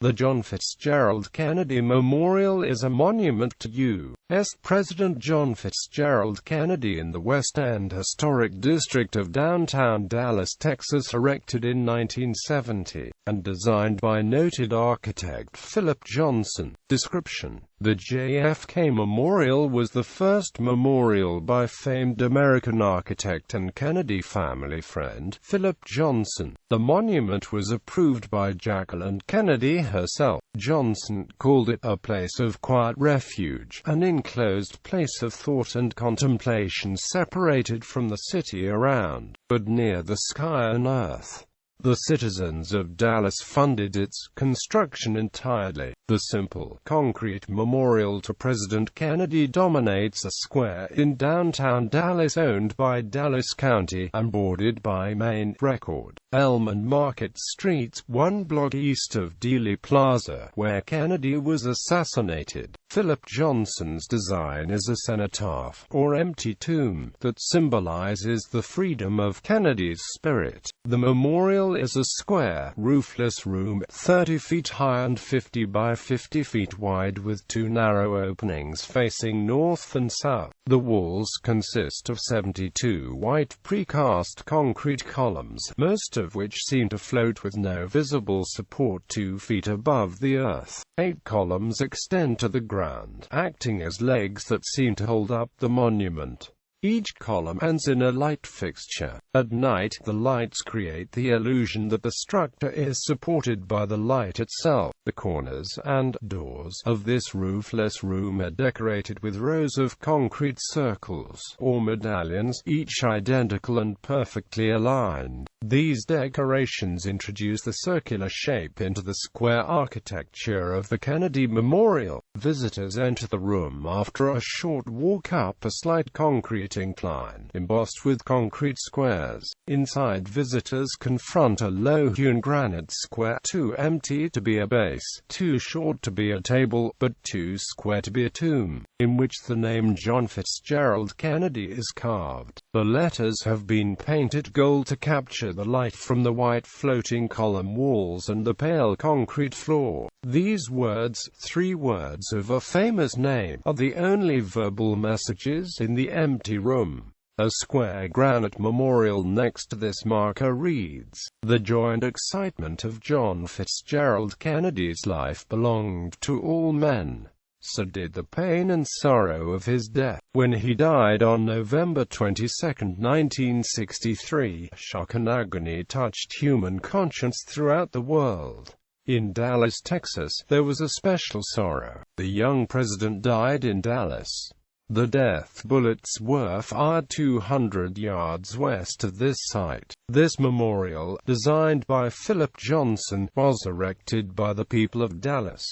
The John Fitzgerald Kennedy Memorial is a monument to U.S. President John Fitzgerald Kennedy in the West End Historic District of downtown Dallas, Texas, erected in 1970, and designed by noted architect Philip Johnson. Description: the JFK Memorial was the first memorial by famed American architect and Kennedy family friend, Philip Johnson. The monument was approved by Jacqueline Kennedy herself. Johnson called it a place of quiet refuge, an enclosed place of thought and contemplation separated from the city around, but near the sky and earth. The citizens of Dallas funded its construction entirely. The simple, concrete memorial to President Kennedy dominates a square in downtown Dallas owned by Dallas County and bordered by Main, Record, Elm and Market Streets, one block east of Dealey Plaza, where Kennedy was assassinated. Philip Johnson's design is a cenotaph, or empty tomb, that symbolizes the freedom of Kennedy's spirit. The memorial is a square, roofless room, 30 feet high and 50 by 50 feet wide, with two narrow openings facing north and south. The walls consist of 72 white precast concrete columns, most of which seem to float with no visible support 2 feet above the earth. 8 columns extend to the ground, acting as legs that seem to hold up the monument. Each column ends in a light fixture. At night, the lights create the illusion that the structure is supported by the light itself. The corners and doors of this roofless room are decorated with rows of concrete circles, or medallions, each identical and perfectly aligned. These decorations introduce the circular shape into the square architecture of the Kennedy Memorial. Visitors enter the room after a short walk up a slight concrete incline, embossed with concrete squares. Inside, visitors confront a low-hewn granite square, too empty to be a base, too short to be a table, but too square to be a tomb, in which the name John Fitzgerald Kennedy is carved. The letters have been painted gold to capture the light from the white floating column walls and the pale concrete floor. These words, 3 words of a famous name, are the only verbal messages in the empty room. A square granite memorial next to this marker reads, "The joy and excitement of John Fitzgerald Kennedy's life belonged to all men. So did the pain and sorrow of his death. When he died on November 22, 1963, shock and agony touched human conscience throughout the world. In Dallas, Texas, there was a special sorrow. The young president died in Dallas. The death bullets were fired 200 yards west of this site. This memorial, designed by Philip Johnson, was erected by the people of Dallas.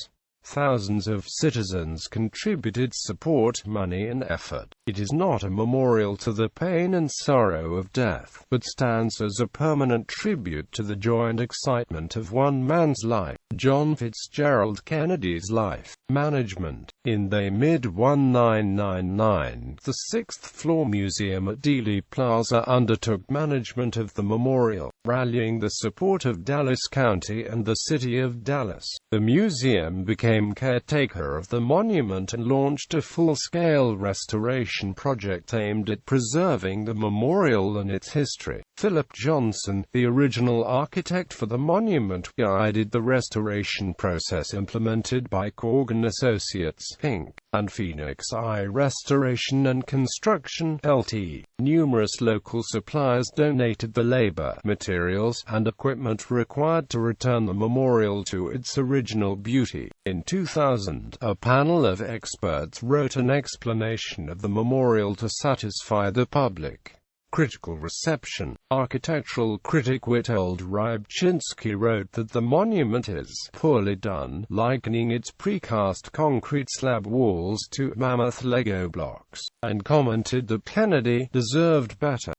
Thousands of citizens contributed support, money and effort. It is not a memorial to the pain and sorrow of death, but stands as a permanent tribute to the joy and excitement of one man's life. John Fitzgerald Kennedy's life. Management. In the mid-1999, the 6th floor museum at Dealey Plaza undertook management of the memorial, rallying the support of Dallas County and the city of Dallas. The museum became caretaker of the monument and launched a full-scale restoration project aimed at preserving the memorial and its history. Philip Johnson, the original architect for the monument, guided the restoration process implemented by Corgan Associates, Inc., and Phoenix Eye Restoration and Construction, Lt. Numerous local suppliers donated the labor, materials, and equipment required to return the memorial to its original beauty. In 2000, a panel of experts wrote an explanation of the memorial to satisfy the public. Critical reception. Architectural critic Witold Rybczynski wrote that the monument is poorly done, likening its precast concrete slab walls to mammoth Lego blocks, and commented that Kennedy deserved better.